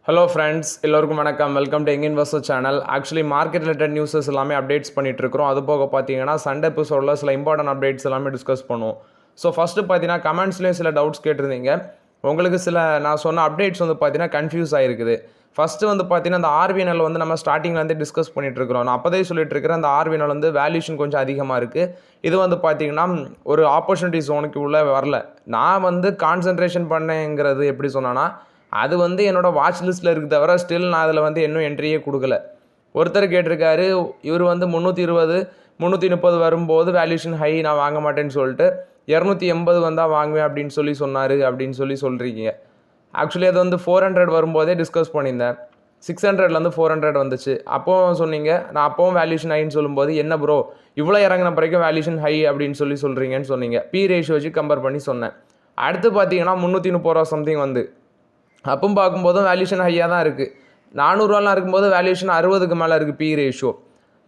Hello friends, எல்லோருக்கும் வணக்கம். Welcome to young investor channel. Actually market related newses எல்லாமே updates பண்ணிட்டு இருக்கிறோம். அது போக பார்த்தீங்கன்னா சண்டே எபிசோடில் சில இம்பார்ட்டன்ட் அப்டேட்ஸ் எல்லாமே டிஸ்கஸ் பண்ணுவோம். ஸோ ஃபஸ்ட்டு பார்த்தீங்கன்னா கமெண்ட்ஸ்லேயும் சில டவுட்ஸ் கேட்டிருந்தீங்க. உங்களுக்கு சில நான் சொன்ன அப்டேட்ஸ் வந்து பார்த்தீங்கன்னா கன்ஃபியூஸ் ஆகிருக்குது. ஃபஸ்ட்டு வந்து பார்த்தீங்கன்னா அந்த ஆர்விஎன்எல் வந்து நம்ம ஸ்டார்டிங்லேருந்து டிஸ்கஸ் பண்ணிட்டு இருக்கிறோம். நான் அப்போதே சொல்லிட்டு இருக்கிறேன், அந்த ஆர்விஎன்எல் வந்து வேல்யூஷன் கொஞ்சம் அதிகமாக இருக்குது. இது வந்து பார்த்தீங்கன்னா ஒரு ஆப்பர்ச்சுனிட்டி ஜோனுக்கு உள்ளே வரல. நான் வந்து கான்சன்ட்ரேஷன் பண்ணேங்கிறது எப்படி சொன்னேன்னா, அது வந்து என்னோடய வாட்ச் லிஸ்ட்டில் இருக்குது தவிர ஸ்டில் நான் அதில் வந்து இன்னும் என்ட்ரியே கொடுக்கல. ஒருத்தர் கேட்டிருக்காரு, இவர் வந்து 320 330 வரும்போது வேல்யூஷன் ஹை நான் வாங்க மாட்டேன்னு சொல்லிட்டு 280 வந்தால் வாங்குவேன் அப்படின்னு சொன்னார் அப்படின்னு சொல்கிறீங்க. ஆக்சுவலி அது வந்து 400 வரும்போதே டிஸ்கஸ் பண்ணியிருந்தேன். 600லேருந்து 400 வந்துச்சு. அப்போவும் சொன்னீங்க, நான் அப்போவும் வேல்யூஷன் ஹைன்னு சொல்லும்போது என்ன ப்ரோ இவ்வளோ இறங்கின பிறகு வேல்யூஷன் ஹை அப்படின்னு சொல்கிறீங்கன்னு சொன்னீங்க. பி ரேஷியோ வச்சு கம்பேர் பண்ணி சொன்னேன். அடுத்து பார்த்தீங்கன்னா 330 ரூபா சம்திங் வந்து அப்பவும் பார்க்கும்போதும் வேல்யூஷன் ஹையாக தான் இருக்குது. 400 இருக்கும்போது வேல்யூஷன் 60க்கு மேலே இருக்குது பி ரேஷியோ.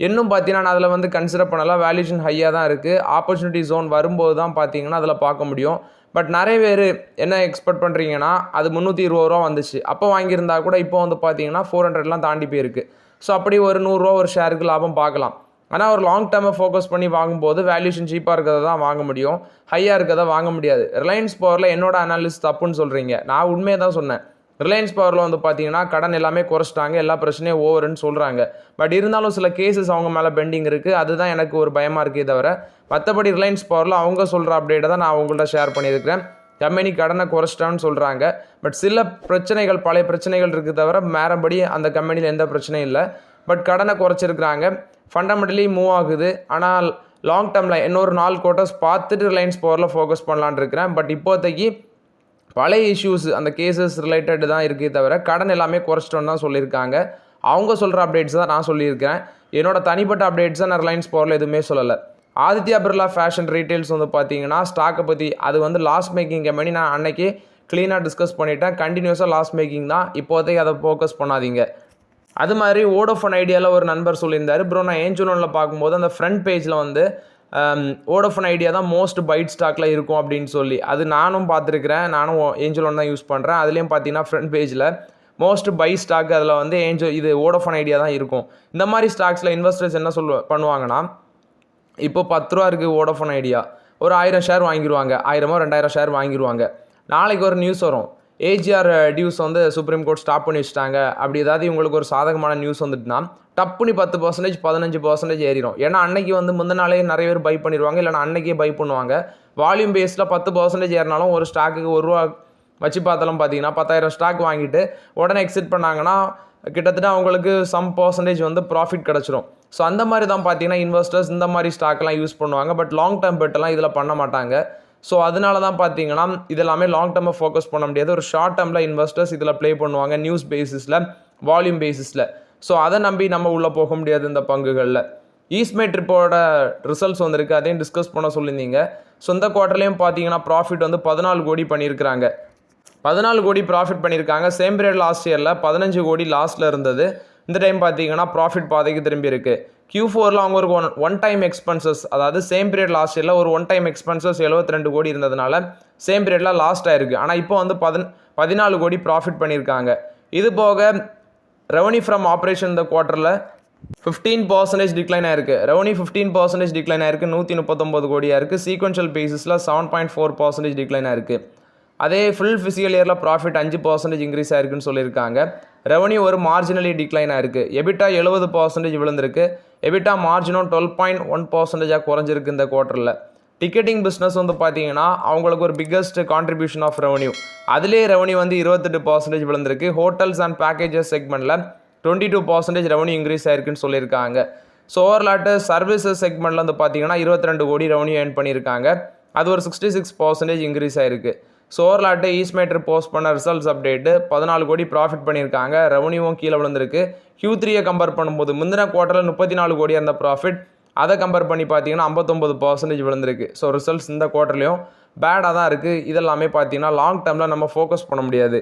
இன்னும் பார்த்தீங்கன்னா நான் அதில் வந்து கன்சிடர் பண்ணலாம், வேல்யூஷன் ஹையாக தான் இருக்குது. ஆப்பர்ச்சுனிட்டி ஜோன் வரும்போது தான் பார்த்தீங்கன்னா அதில் பார்க்க முடியும். பட் நிறைய பேர் என்ன எக்ஸ்பெக்ட் பண்ணுறீங்கன்னா, அது 320 ரூபா வந்துச்சு, அப்போ வாங்கியிருந்தா கூட இப்போ வந்து பார்த்தீங்கன்னா 400லாம் தாண்டி போயிருக்கு. ஸோ அப்படி ஒரு 100 ரூபா ஒரு ஷேருக்கு லாபம் பார்க்கலாம். ஆனால் ஒரு லாங் டேர்மை ஃபோக்கஸ் பண்ணி வாங்கும்போது வேல்யூஷன் சீப்பாக இருக்கிறத தான் வாங்க முடியும், ஹையாக இருக்கிறத வாங்க முடியாது. ரிலையன்ஸ் பவரில் என்னோட அனாலிசிஸ் தப்புன்னு சொல்கிறீங்க. நான் உண்மையை தான் சொன்னேன். ரிலையன்ஸ் பவரில் வந்து பார்த்தீங்கன்னா கடன் எல்லாமே குறைச்சிட்டாங்க, எல்லா பிரச்சனையும் ஓவருன்னு சொல்கிறாங்க. பட் இருந்தாலும் சில கேசஸ் அவங்க மேலே பெண்டிங் இருக்குது. அதுதான் எனக்கு ஒரு பயமாக இருக்கே தவிர, மற்றபடி ரிலையன்ஸ் பவரில் அவங்க சொல்கிற அப்டேட்டை தான் நான் அவங்கள்ட்ட ஷேர் பண்ணியிருக்கிறேன். கம்பெனி கடனை குறைச்சிட்டான்னு சொல்கிறாங்க. பட் சில பிரச்சனைகள், பழைய பிரச்சனைகள் இருக்குது தவிர மேறபடி அந்த கம்பெனியில் எந்த பிரச்சனையும் இல்லை. பட் கடனை குறைச்சிருக்கிறாங்க, ஃபண்டமெண்டலி மூவ் ஆகுது. ஆனால் லாங் டேர்மில் இன்னொரு 4 குவார்ட்டர்ஸ் பார்த்துட்டு ரிலையன்ஸ் பவரில் ஃபோக்கஸ் பண்ணலான் இருக்கிறேன். பட் இப்போதைக்கு பழைய இஷ்யூஸ் அந்த கேசஸ் ரிலேட்டட் தான் இருக்கே தவிர கடன் எல்லாமே குறைச்சிட்டோன்னு தான் சொல்லியிருக்காங்க. அவங்க சொல்கிற அப்டேட்ஸ் தான் நான் சொல்லியிருக்கிறேன். என்னோட தனிப்பட்ட அப்டேட்ஸை நான் ரிலையன்ஸ் பவரில் எதுவுமே சொல்லலை. ஆதித்யா பிர்லா ஃபேஷன் ரீட்டெயில்ஸ் வந்து பார்த்தீங்கன்னா ஸ்டாக்கை பற்றி, அது வந்து லாஸ் மேக்கிங் கம்பெனி. நான் அன்னைக்கு க்ளீனாக டிஸ்கஸ் பண்ணிட்டேன். கண்டினியூஸாக லாஸ் மேக்கிங் தான். இப்போதைக்கு அதை ஃபோக்கஸ் பண்ணாதீங்க. அது மாதிரி வோடோஃபோன் ஐடியாவில் ஒரு நண்பர் சொல்லியிருந்தார், ப்ரோ நான் ஏஞ்சல் ஒன்னில் பார்க்கும்போது அந்த ஃப்ரண்ட் பேஜில் வந்து வோடோஃபோன் ஐடியா தான் மோஸ்ட் பைட் ஸ்டாக்கில் இருக்கும் அப்படின்னு சொல்லி. அது நானும் பார்த்துருக்கிறேன். நானும் ஏஞ்சல் ஒன் தான் யூஸ் பண்ணுறேன். அதுலேயும் பார்த்தீங்கன்னா ஃப்ரண்ட் பேஜில் மோஸ்ட் பை ஸ்டாக் அதில் வந்து இது வோடோஃபோன் ஐடியா தான் இருக்கும். இந்த மாதிரி ஸ்டாக்ஸில் இன்வெஸ்டர்ஸ் என்ன பண்ணுவாங்கன்னா, இப்போ 10 ரூபா இருக்குது வோடோஃபோன் ஐடியா, ஒரு 1000 ஷேர் வாங்கிடுவாங்க, 1000 2000 ஷேர் வாங்கிடுவாங்க. நாளைக்கு ஒரு நியூஸ் வரும், ஏஜிஆர் டியூஸ் வந்து சுப்ரீம் கோர்ட் ஸ்டாப் பண்ணி வச்சுட்டாங்க. அப்படி ஏதாவது இவங்களுக்கு ஒரு சாதகமான நியூஸ் வந்துட்டுனா டப்புனி 10% 15% ஏறிடும். ஏன்னா அன்னைக்கு வந்து முந்தின நாளே நிறைய பேர் பை பண்ணிடுவாங்க, இல்லைனா அன்னைக்கே பை பண்ணுவாங்க. வால்யூம் பேஸில் 10% ஏறினாலும் ஒரு ஸ்டாக்குக்கு 1 ரூபா வச்சு பார்த்தாலும் பார்த்தீங்கன்னா 10,000 ஸ்டாக் வாங்கிட்டு உடனே எக்ஸிட் பண்ணாங்கன்னா கிட்டத்தட்ட அவங்களுக்கு சம் பர்சன்டேஜ் வந்து ப்ராஃபிட் கிடச்சிரும். ஸோ அந்த மாதிரி தான் பார்த்தீங்கன்னா இன்வெஸ்டர்ஸ் இந்த மாதிரி ஸ்டாக்லாம் யூஸ் பண்ணுவாங்க. பட் லாங் டேர்ம் பெட்டெல்லாம் இதில் பண்ண மாட்டாங்க. ஸோ அதனால தான் பார்த்தீங்கன்னா இதெல்லாமே லாங் டேர்மை ஃபோக்கஸ் பண்ண முடியாது. ஒரு ஷார்ட் டேர்மில் இன்வெஸ்டர்ஸ் இதில் ப்ளே பண்ணுவாங்க, நியூஸ் பேசிஸில், வால்யூம் பேசிஸில். ஸோ அதை நம்பி நம்ம உள்ளே போக முடியாது இந்த பங்குகளில். ஈஸ்மே ட்ரிப்போட ரிசல்ட்ஸ் வந்திருக்கு, அதையும் டிஸ்கஸ் பண்ண சொல்லியிருந்தீங்க. ஸோ இந்த குவார்ட்டர்லேயும் பார்த்தீங்கன்னா ப்ராஃபிட் வந்து 14 கோடி பண்ணியிருக்கிறாங்க. 14 கோடி ப்ராஃபிட் பண்ணியிருக்காங்க. சேம் பீரியட் லாஸ்ட் இயரில் 15 கோடி லாஸ்ட்டில் இருந்தது. இந்த டைம் பார்த்தீங்கன்னா ப்ராஃபிட் பாதைக்கு திரும்பி இருக்குது. Q4ல் அவங்க ஒரு ஒன் டைம் எக்ஸ்பென்சஸ், அதாவது சேம் பீரியட் லாஸ்ட் இயரில் ஒரு ஒன் டைம் எக்ஸ்பென்சஸ் 72 கோடி இருந்ததுனால சேம் பீரியடில் லாஸ்ட் ஆயிருக்கு. ஆனால் இப்போ வந்து 14 கோடி ப்ராஃபிட் பண்ணியிருக்காங்க. இது போக ரெவன்யூ ஃப்ரம் ஆப்ரேஷன் இந்த குவார்ட்டரில் 15% டிக்ளைன் ஆயிருக்கு. ரெவன்யூ 15% டிக்ளைன் ஆயிருக்கு, 139 கோடியாக இருக்குது. சீக்வென்ஷியல் பேசிஸில் 7.4% டிக்ளைன் ஆயிருக்கு. அதே ஃபுல் ஃபிசிக்கல் இயரில் ப்ராஃபிட் 5% இன்க்ரீஸ் ஆயிருக்குன்னு சொல்லியிருக்காங்க. ரெவன்யூ ஒரு மார்ஜினலி டிக்ளைன் ஆயிருக்கு. எபிட்டா 70% விழுந்திருக்கு. எபிட்டா மார்ஜினும் 12.1% குறைஞ்சிருக்கு இந்த குவார்ட்டரில். டிக்கெட்டிங் பிஸ்னஸ் வந்து பார்த்தீங்கன்னா அவங்களுக்கு ஒரு பிக்கஸ்ட் கான்ட்ரிபியூஷன் ஆஃப் ரெவன்யூ. அதிலே ரெவன்யூ வந்து 28% விழுந்திருக்கு. ஹோட்டல்ஸ் அண்ட் பேக்கேஜஸ் செக்மெண்ட்டில் 22% ரெவன்யூ இன்க்ரீஸ் ஆயிருக்குன்னு சொல்லியிருக்காங்க. ஸோ ஓவர்லாட்டு சர்வீசஸ் செக்மெண்ட்டில் வந்து பார்த்தீங்கன்னா 22 கோடி ரெவன்யூ ஏர்ன் பண்ணியிருக்காங்க. அது ஒரு 66% இன்க்ரீஸ் ஆயிருக்கு. ஸோ ஓவர்லாட்டு ஈஸ்மேட்ரு போஸ்ட் பண்ண ரிசல்ட்ஸ் அப்டேட்டு 14 கோடி ப்ராஃபிட் பண்ணியிருக்காங்க. ரெவன்யூவும் கீழே விழுந்திருக்கு. Q3 கம்பேர் பண்ணும்போது முந்தின குவார்ட்டரில் 34 கோடி அந்த ப்ராஃபிட், அதை கம்பேர் பண்ணி பார்த்தீங்கன்னா 59% விழுந்திருக்கு. ஸோ ரிசல்ட்ஸ் இந்த குவார்ட்டர்லையும் பேடாக தான் இருக்குது. இதெல்லாமே பார்த்தீங்கன்னா லாங் டேர்மில் நம்ம ஃபோக்கஸ் பண்ண முடியாது.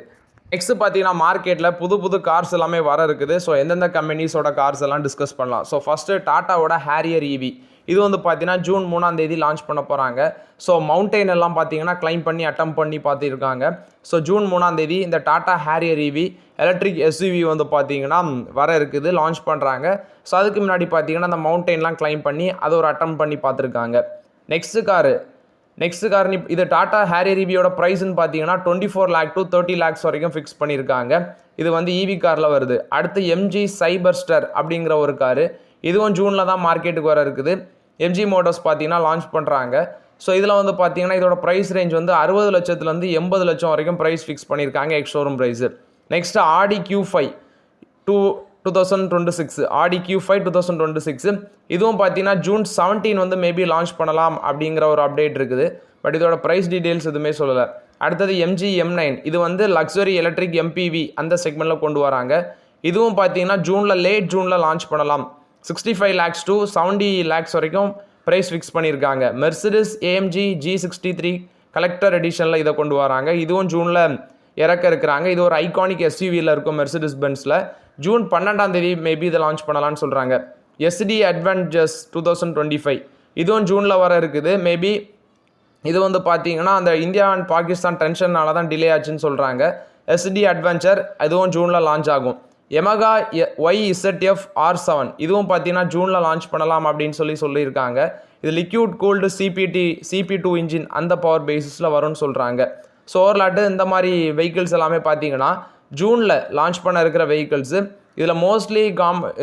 நெக்ஸ்ட் பார்த்தீங்கன்னா மார்க்கெட்டில் புது கார்ஸ் எல்லாமே வர இருக்குது. ஸோ எந்தெந்த கம்பெனிஸோட கார்ஸ் எல்லாம் டிஸ்கஸ் பண்ணலாம். ஸோ ஃபஸ்ட்டு டாட்டாவோட ஹேரியர் EV, இது வந்து பார்த்தீங்கன்னா ஜூன் 3ஆம் தேதி லான்ச் பண்ண போகிறாங்க. ஸோ மவுண்டெயின் எல்லாம் பார்த்தீங்கன்னா கிளைம் பண்ணி அட்டம் பண்ணி பார்த்துருக்காங்க. ஸோ ஜூன் 3ஆம் தேதி இந்த Tata Harrier EV electric SUV வந்து பார்த்தீங்கன்னா வர இருக்குது, லான்ச் பண்ணுறாங்க. ஸோ அதுக்கு முன்னாடி பார்த்தீங்கன்னா அந்த மவுண்டெயின்லாம் கிளைம் பண்ணி அதை ஒரு அட்டம் பண்ணி பார்த்துருக்காங்க. நெக்ஸ்ட் கார் இது டாடா ஹேரியர் EVயோட ப்ரைஸ்ன்னு பார்த்தீங்கன்னா 24 lakh to 30 lakhs வரைக்கும் ஃபிக்ஸ் பண்ணியிருக்காங்க. இது வந்து EV காரில் வருது. அடுத்து MG சைபர்ஸ்டர் அப்படிங்கிற ஒரு காரு, இதுவும் ஜூனில் தான் மார்க்கெட்டுக்கு வர இருக்குது. MG மோட்டார்ஸ் பார்த்தீங்கன்னா லான்ச் பண்ணுறாங்க. ஸோ இதில் வந்து பார்த்தீங்கன்னா இதோட ப்ரைஸ் ரேஞ்ச் வந்து 60 லட்சத்துலேருந்து 80 லட்சம் வரைக்கும் ப்ரைஸ் ஃபிக்ஸ் பண்ணியிருக்காங்க, எக்ஸ் ஷோரூம் ப்ரைஸு. நெக்ஸ்ட்டு ஆடி Q5 2026, ஆடி Q5 2026, இதுவும் பார்த்தீங்கன்னா ஜூன் 17 வந்து மேபி லான்ச் பண்ணலாம் அப்படிங்கிற ஒரு அப்டேட் இருக்குது. பட் இதோட ப்ரைஸ் டீட்டெயில்ஸ் எதுவுமே சொல்லலை. அடுத்தது MG M9, இது வந்து லக்ஸரி எலக்ட்ரிக் MPV அந்த செக்மெண்ட்டில் கொண்டு வராங்க. இதுவும் பார்த்தீங்கன்னா லேட் ஜூனில் லான்ச் பண்ணலாம். 65 lakhs to 70 lakhs வரைக்கும் ப்ரைஸ் ஃபிக்ஸ் பண்ணியிருக்காங்க. மெர்சிடிஸ் AMG G63 கலெக்டர் எடிஷனில் இதை கொண்டு வராங்க. இதுவும் ஜூனில் இறக்க இருக்கிறாங்க. இது ஒரு ஐகானிக் SUVயில் இருக்கும் மெர்சிடிஸ் பென்ஸில். ஜூன் 12ஆம் தேதி மேபி இதை லான்ச் பண்ணலான்னு சொல்கிறாங்க. SD அட்வென்ச்சர்ஸ் 2025, இதுவும் ஜூனில் வர இருக்குது. மேபி இது வந்து பார்த்தீங்கன்னா அந்த இந்தியா அண்ட் பாகிஸ்தான் டென்ஷனால தான் டிலே ஆச்சுன்னு சொல்கிறாங்க. SD அட்வென்ச்சர் இதுவும் ஜூனில் லான்ச் ஆகும். Yamaha YZF R7, இதுவும் பார்த்தீங்கன்னா ஜூனில் லான்ச் பண்ணலாம் அப்படின்னு சொல்லியிருக்காங்க. இது லிக்யூட் கூல்டு CP2 இன்ஜின் அந்த பவர் பேசிஸில் வரும்னு சொல்கிறாங்க. ஸோ ஓவர்லாட்டு இந்த மாதிரி வெஹிக்கிள்ஸ் எல்லாமே பார்த்தீங்கன்னா ஜூனில் லான்ச் பண்ண இருக்கிற வெஹிக்கிள்ஸு. இதில் மோஸ்ட்லி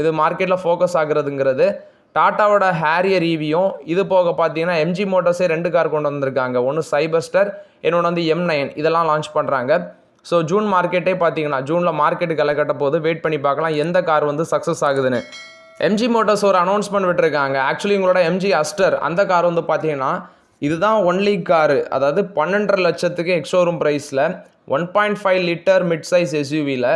இது மார்க்கெட்டில் ஃபோக்கஸ் ஆகுறதுங்கிறது டாட்டாவோட ஹேரியர் EVயும், இது போக பார்த்தீங்கன்னா MG மோட்டார்ஸே 2 கார் கொண்டு வந்திருக்காங்க. ஒன்று சைபர்ஸ்டர், இன்னொன்று வந்து M9, இதெல்லாம் லான்ச் பண்ணுறாங்க. ஸோ ஜூன் மார்க்கெட்டே பார்த்தீங்கன்னா ஜூனில் மார்க்கெட்டுக்கு கட்ட போது வெயிட் பண்ணி பார்க்கலாம் எந்த கார் வந்து சக்ஸஸ் ஆகுதுன்னு. MG மோட்டார்ஸ் ஒரு அனௌன்ஸ்மெண்ட் விட்டுருக்காங்க. ஆக்சுவலி உங்களோட MG அஸ்டர் அந்த கார் வந்து பார்த்தீங்கன்னா இதுதான் ஒன்லி காரு, அதாவது 12.5 லட்சத்துக்கு எக்ஸ்ஷோரூம் ப்ரைஸில் 1.5 லிட்டர் மிட் சைஸ் SUVயில்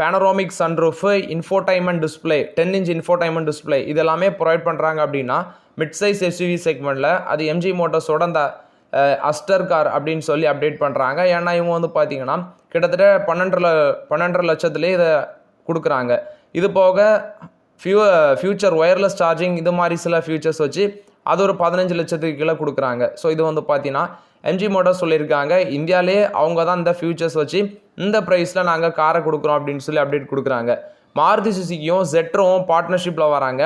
panoramic sunroof, infotainment display, 10 inch infotainment display இதெல்லாமே ப்ரொவைட் பண்ணுறாங்க. அப்படின்னா மிட் சைஸ் SUV செக்மெண்ட்டில் அது MG மோட்டார்ஸோட அந்த அஸ்டர் கார் அப்படின்னு சொல்லி அப்டேட் பண்ணுறாங்க. ஏன்னா இவங்க வந்து பார்த்தீங்கன்னா கிட்டத்தட்ட 12.5 லட்சத்துலேயே இதை கொடுக்குறாங்க. இது போக ஃபியூச்சர் ஒயர்லெஸ் சார்ஜிங் இது மாதிரி சில ஃபியூச்சர்ஸ் வச்சு அது ஒரு 15 லட்சத்துக்கு கீழே கொடுக்குறாங்க. ஸோ இது வந்து பார்த்தீங்கன்னா MG மோட்டார்ஸ் சொல்லியிருக்காங்க இந்தியாவிலே அவங்க தான் இந்த ஃபியூச்சர்ஸ் வச்சு இந்த ப்ரைஸில் நாங்கள் காரை கொடுக்குறோம் அப்படின்னு சொல்லி அப்டேட் கொடுக்குறாங்க. மாருதி சுசுகியும் ZETROவும் பார்ட்னர்ஷிப்பில் வராங்க.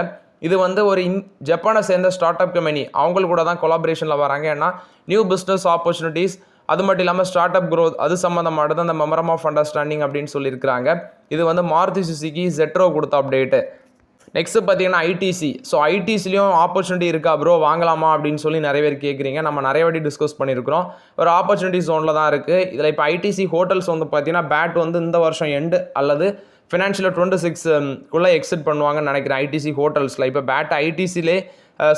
இது வந்து ஒரு ஜப்பானை சேர்ந்த ஸ்டார்ட் அப் கம்பெனி, அவங்களுக்கு கூட தான் கொலாபரேஷனில் வராங்க. ஏன்னா நியூ பிஸ்னஸ் ஆப்பர்ச்சுனிட்டிஸ், அது மட்டும் இல்லாமல் ஸ்டார்ட் அப் க்ரோத், அது சம்மந்தமானது அந்த மெமரம் ஆஃப் அண்டர்ஸ்டாண்டிங் அப்படின்னு சொல்லியிருக்கிறாங்க. இது வந்து மாருதி சுசுகி ZETRO கொடுத்த அப்டேட்டு. நெக்ஸ்ட்டு பார்த்தீங்கன்னா ITC. ஸோ ITCலையும் ஆப்பர்ச்சுனிட்டி இருக்கா ப்ரோ, வாங்கலாமா அப்படின்னு சொல்லி நிறைய பேர் கேட்குறீங்க. நம்ம நிறைய வாட்டி டிஸ்கஸ் பண்ணியிருக்கிறோம். ஒரு ஆப்பர்ச்சுனிட்டி ஜோனில் தான் இருக்குது. இதில் இப்போ ITC ஹோட்டல்ஸ் வந்து பார்த்தீங்கன்னா பேட் வந்து இந்த வருஷம் எண்டு அல்லது ஃபினான்ஷியல் 26 எக்ஸிட் பண்ணுவாங்கன்னு நினைக்கிறேன். ITC ஹோட்டல்ஸில் இப்போ பேட் ITCலே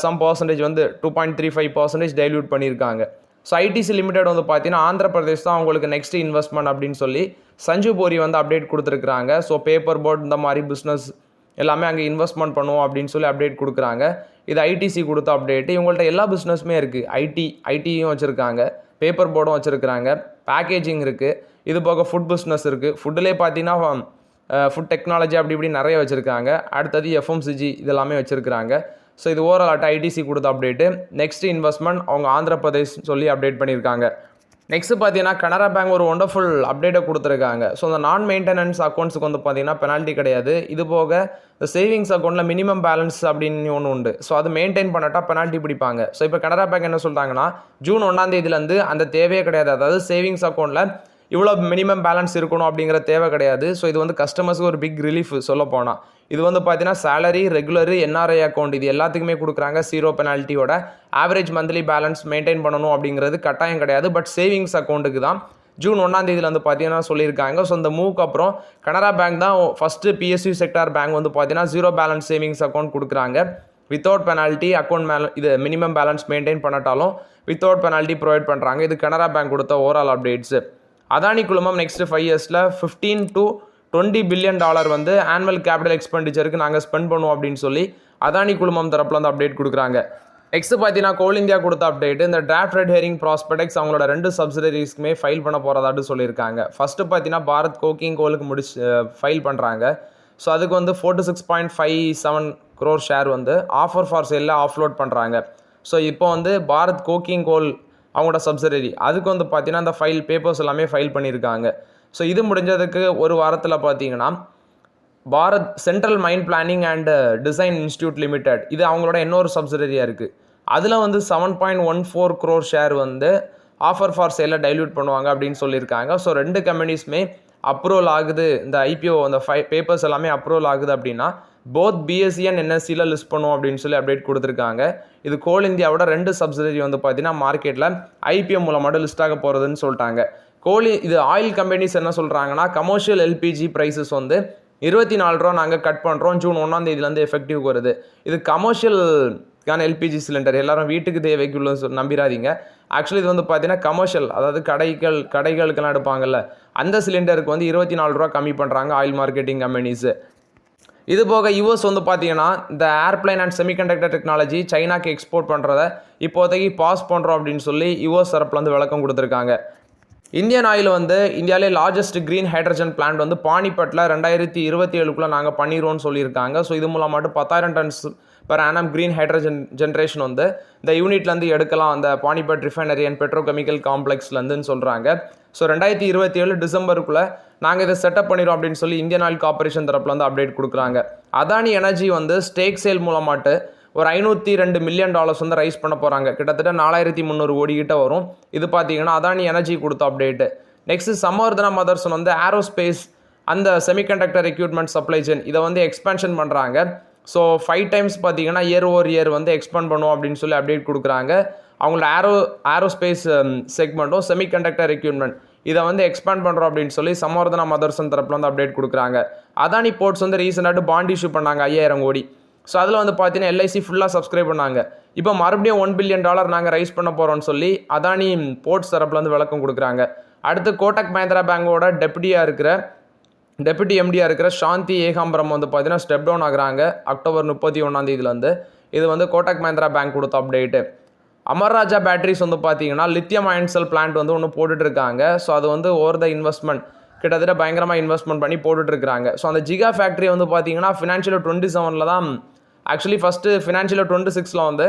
சம் பர்சன்டேஜ் வந்து 2.35% டைல்யூட் பண்ணியிருக்காங்க. ஸோ ITC லிமிடெட் வந்து பார்த்தீங்கன்னா ஆந்திர பிரதேஷ் தான் அவங்களுக்கு நெக்ஸ்ட் இன்வெஸ்ட்மெண்ட் அப்படின்னு சொல்லி சஞ்சு போரி வந்து அப்டேட் கொடுத்துருக்குறாங்க. ஸோ பேப்பர் போர்ட் இந்த மாதிரி பிஸ்னஸ் எல்லாமே அங்கே இன்வெஸ்ட்மெண்ட் பண்ணுவோம் அப்படின்னு சொல்லி அப்டேட் கொடுக்குறாங்க. இது ITC கொடுத்த அப்டேட்டு. இவங்கள்ட்ட எல்லா பிஸ்னஸுமே இருக்குது. ஐடியும் வச்சுருக்காங்க, பேப்பர் போர்டும் வச்சுருக்காங்க, பேக்கேஜிங் இருக்குது, இது போக ஃபுட் பிஸ்னஸ் இருக்குது. ஃபுட்டிலே பார்த்தீங்கன்னா ஃபுட் டெக்னாலஜி அப்படி இப்படி நிறைய வச்சுருக்காங்க. அடுத்தது FMCG இதெல்லாமே வச்சுருக்காங்க. ஸோ இது ஓவரால் ITC கொடுத்த அப்டேட்டு. நெக்ஸ்ட் இன்வெஸ்ட்மெண்ட் அவங்க ஆந்திர பிரதேஷ் சொல்லி அப்டேட் பண்ணியிருக்காங்க. நெக்ஸ்ட்டு பார்த்தீங்கன்னா கனரா பேங்க் ஒரு ஒண்டர்ஃபுல் அப்டேட்டை கொடுத்துருக்காங்க. ஸோ அந்த நான் மெயின்டெனன்ஸ் அக்கௌண்ட்ஸுக்கு வந்து பார்த்தீங்கன்னா பெனால்ட்டி கிடையாது. இது போக இந்த சேவிங்ஸ் அக்கௌண்ட்டில் மினிமம் பேலன்ஸ் அப்படின்னு ஒன்று உண்டு. ஸோ அது மெயின்டைன் பண்ணாட்டா பெனால்ட்டி பிடிப்பாங்க. ஸோ இப்போ கனரா பேங்க் என்ன சொல்கிறாங்கன்னா ஜூன் 1ஆம் தேதியிலேருந்து அந்த தேவையே கிடையாது. அதாவது சேவிங்ஸ் அக்கௌண்ட்டில் இவ்வளோ மினிமம் பேலன்ஸ் இருக்கணும் அப்படிங்கிற தேவை கிடையாது. ஸோ இது வந்து கஸ்டமர்ஸுக்கு ஒரு பிக் ரிலீஃப் சொல்ல போனால். இது வந்து பார்த்தீங்கன்னா சேலரி, ரெகுலரு, NRI அக்கௌண்ட் இது எல்லாத்துக்குமே கொடுக்குறாங்க. 0 பெனால்ட்டியோட ஆவரேஜ் மந்த்லி பேலன்ஸ் மெயின்டைன் பண்ணணும் அப்படிங்கிறது கட்டாயம் கிடையாது. பட் சேவிங்ஸ் அக்கௌண்ட்டுக்கு தான் ஜூன் 1ஆம் தேதியில் வந்து பார்த்தீங்கன்னா சொல்லியிருக்காங்க. ஸோ இந்த மூவுக்கு அப்புறம் கனரா பேங்க் தான் ஃபஸ்ட்டு PSU செக்டார் பேங்க் வந்து பார்த்தீங்கன்னா 0 பேலன்ஸ் சேவிங்ஸ் அக்கௌண்ட் கொடுக்குறாங்க. வித்தவுட் பெனால்ட்டி அக்கௌண்ட் இது மினிமம் பேலன்ஸ் மெயின்டைன் பண்ணட்டாலும் வித்தவுட் பெனால்ட்டி ப்ரொவைட் பண்ணுறாங்க. இது கனரா பேங்க் கொடுத்த ஓவரால் அப்டேட்ஸு. அதானி குழுமம் நெக்ஸ்ட் 5 இயர்ஸில் $15 to $20 billion வந்து ஆனுவல் கேபிட்டல் எக்ஸ்பெண்டிச்சருக்கு நாங்கள் ஸ்பெண்ட் பண்ணுவோம் அப்படின்னு சொல்லி அதானி குழுமம் தரப்பில் வந்து அப்டேட் கொடுக்குறாங்க. நெக்ஸ்ட் பார்த்தீங்கன்னா கோல் இந்தியா கொடுத்த அப்டேட். இந்த டிராஃப்ட் ரெட் ஹேரிங் ப்ராஸ்பெக்ட்ஸ் அவங்களோட 2 சப்சிடரிஸ்க்குமே ஃபைல் பண்ண போகிறதாட்டு சொல்லியிருக்காங்க. ஃபஸ்ட்டு பார்த்தீங்கன்னா பாரத் கோக்கிங் கோலுக்கு ஃபைல் பண்ணுறாங்க. ஸோ அதுக்கு வந்து 46.57 crore ஷேர் வந்து ஆஃபர் ஃபார் சேலில் ஆஃப்லோட் பண்ணுறாங்க. ஸோ இப்போ வந்து பாரத் கோக்கிங் கோல் அவங்களோட சப்சிடரி அதுக்கு வந்து பார்த்தீங்கன்னா அந்த பேப்பர்ஸ் எல்லாமே ஃபைல் பண்ணியிருக்காங்க. ஸோ இது முடிஞ்சதுக்கு ஒரு வாரத்தில் பார்த்தீங்கன்னா Bharat central mine planning and design institute limited இது அவங்களோட இன்னொரு சப்சிடரியாக இருக்குது. அதில் வந்து 7.14 crore ஷேர் வந்து ஆஃபர் ஃபார் சேலில் டைல்யூட் பண்ணுவாங்க அப்படின்னு சொல்லியிருக்காங்க. ஸோ 2 கம்பெனிஸுமே அப்ரூவல் ஆகுது, இந்த ஐபிஓ அந்த பேப்பர்ஸ் எல்லாமே அப்ரூவல் ஆகுது அப்படின்னா போத் பிஎஸ்சி அண்ட் என்எஸ்சியில் லிஸ்ட் பண்ணுவோம் அப்படின்னு சொல்லி அப்டேட் கொடுத்துருக்காங்க. இது கோல் இந்தியாவோட 2 சப்சிடரி வந்து பார்த்தீங்கன்னா மார்க்கெட்டில் ஐபிஓ மூலம் மட்டும் லிஸ்ட் ஆக போகிறதுன்னு சொல்லிட்டாங்க. இது ஆயில் கம்பெனிஸ் என்ன சொல்கிறாங்கன்னா கமர்ஷியல் எல்பிஜி ப்ரைஸஸ் வந்து 24 ரூபா நாங்கள் கட் பண்ணுறோம், ஜூன் 1ஆம் தேதியிலேருந்து எஃபெக்டிவ் வருது. இது கமர்ஷியலுக்கான எல்பிஜி சிலிண்டர், எல்லாரும் வீட்டுக்கு தேவைக்குள்ள நம்பிடாதீங்க. ஆக்சுவலி இது வந்து பார்த்தீங்கன்னா கமர்ஷியல், அதாவது கடைகளுக்கெல்லாம் எடுப்பாங்கல்ல அந்த சிலிண்டருக்கு வந்து 24 ரூபா கம்மி பண்ணுறாங்க ஆயில் மார்க்கெட்டிங் கம்பெனிஸு. இது போக யூஎஸ் வந்து பார்த்தீங்கன்னா இந்த ஏர்பிளைன் அண்ட் செமிகண்டக்டர் டெக்னாலஜி சைனாக்கு எக்ஸ்போர்ட் பண்ணுறதை இப்போதைக்கு பாஸ் பண்ணுறோம் அப்படின்னு சொல்லி யூஎஸ் தரப்பில் வந்து விளக்கம் கொடுத்துருக்காங்க. இந்தியன் ஆயில் வந்து இந்தியாவிலே லார்ஜஸ்ட் க்ரீன் ஹைட்ரஜன் பிளான்ட் வந்து பானிபட்டில் 2027 நாங்கள் பண்ணிடுவோம்னு சொல்லியிருக்காங்க. ஸோ இது மூலம் மட்டும் 10,000 tons per annum green hydrogen generation வந்து இந்த யூனிட்லேருந்து எடுக்கலாம், அந்த பானிபட் ரிஃபைனரி அண்ட் பெட்ரோகெமிக்கல் காம்ப்ளெக்ஸ்லேருந்துன்னு சொல்கிறாங்க. ஸோ 2027 டிசம்பருக்குள்ளே நாங்கள் இதை செட்டப் பண்ணிடுவோம் அப்படின்னு சொல்லி இந்தியன் ஆயில் கார்பரேஷன் தரப்பில் வந்து அப்டேட் கொடுக்குறாங்க. அதானி எனர்ஜி வந்து ஸ்டேக் சேல் மூலமாட்டு ஒரு $502 மில்லியன் வந்து ரைஸ் பண்ண போகிறாங்க. கிட்டத்தட்ட 4,300 கோடி கிட்ட வரும். இது பார்த்தீங்கன்னா அதானி எனர்ஜி கொடுத்த அப்டேட்டு. நெக்ஸ்ட் சமவர்தனா மதர்சன் வந்து ஏரோஸ்பேஸ் அந்த செமிகண்டக்டர் எக்யூப்மெண்ட் சப்ளை செயின் இதை வந்து எக்ஸ்பென்ஷன் பண்ணுறாங்க. ஸோ 5 times பார்த்தீங்கன்னா இயர் வந்து எக்ஸ்பெண்ட் பண்ணுவோம் அப்படின்னு சொல்லி அப்டேட் கொடுக்குறாங்க. அவங்களோட ஏரோஸ்பேஸ் செக்மெண்ட்டும் செமிகண்டக்டர் எக்யூப்மெண்ட் இதை வந்து எக்ஸ்பேண்ட் பண்ணுறோம் அப்படின்னு சொல்லி சமவர்தனா மதர்சன் தரப்பில் வந்து அப்டேட் கொடுக்குறாங்க. அதானி போர்ட்ஸ் வந்து ரீசெண்டாக பாண்ட் இஷ்யூ பண்ணாங்க 5,000 கோடி. ஸோ அதில் வந்து பார்த்தீங்கன்னா எல்ஐசி ஃபுல்லாக சப்ஸ்கிரைப் பண்ணாங்க. இப்போ மறுபடியும் $1 பில்லியன் நாங்கள் ரைஸ் பண்ண போகிறோம்னு சொல்லி அதானி போர்ட்ஸ் தரப்பில் வந்து விளக்கம் கொடுக்குறாங்க. அடுத்து கோட்டக் மஹிந்திரா பேங்கோட டெப்யூட்டி எம்டியாக இருக்கிற சாந்தி ஏகாம்பரம் வந்து பார்த்தீங்கன்னா ஸ்டெப் டவுன் ஆகுறாங்க அக்டோபர் 31ஆம் தேதியிலேருந்து. இது வந்து கோட்டக் மஹிந்திரா பேங்க் கொடுத்த அப்டேட்டு. அமர்ராஜா பேட்டரிஸ் வந்து பார்த்தீங்கன்னா லித்தியம் அயன் செல் பிளான்ட் வந்து ஒன்று போட்டுட்ருக்காங்க. ஸோ அது வந்து ஓவர் த இன்வெஸ்ட்மெண்ட் கிட்டத்தட்ட பயங்கரமாக இன்வெஸ்ட்மெண்ட் பண்ணி போட்டுட்ருக்காங்க. ஸோ அந்த ஜிகா ஃபேக்ட்ரி வந்து பார்த்தீங்கன்னா ஃபினான்ஷியல் 27 தான் ஆக்சுவலி ஃபஸ்ட்டு ஃபினான்ஷியல் 26 வந்து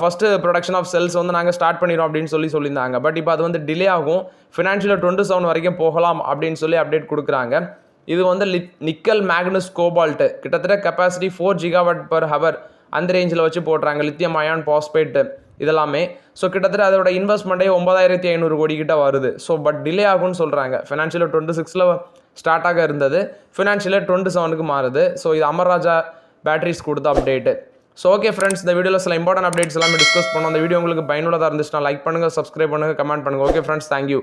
ஃபஸ்ட்டு ப்ரொடக்ஷன் ஆஃப் செல்ஸ் வந்து நாங்கள் ஸ்டார்ட் பண்ணிடுவோம் அப்படின்னு சொல்லியிருந்தாங்க. பட் இப்போ அது வந்து டிலே ஆகும், ஃபினான்ஷியல் 27 வரைக்கும் போகலாம் அப்படின்னு சொல்லி அப்டேட் கொடுக்குறாங்க. இது வந்து நிக்கல் மேக்னஸ் கோபால்ட்டு கிட்டத்தட்ட கெப்பாசிட்டி 4 gigawatt per hour அந்த ரேஞ்சில் வச்சு போடுறாங்க, லித்தியம் அயான் பாஸ்பேட்டு இதெல்லாமே. ஸோ கிட்டத்தட்ட அதோட இன்வெஸ்ட்மெண்ட்டே 9,500 கோடி கிட்ட வருது. ஸோ பட் டிலே ஆகும்னு சொல்கிறாங்க. ஃபினான்ஷியல் 26 ஸ்டார்ட் ஆக இருந்தது, ஃபினான்ஷியல் 27 மாறுது. ஸோ இது அமர்ராஜா பேட்டரிஸ் கொடுத்த அப்டேட்டு. ஸோ ஓகே ஃப்ரெண்ட்ஸ், இந்த வீடியோவில் சில இம்பார்ட்டன்ட் அப்டேட்ஸ் எல்லாமே டிஸ்கஸ் பண்ணோம். அந்த வீடியோ உங்களுக்கு பயனுள்ளதாக இருந்துச்சுன்னா லைக் பண்ணுங்கள், சப்ஸ்கிரைப் பண்ணுங்கள், கமெண்ட் பண்ணுங்கள். Okay friends, thank you.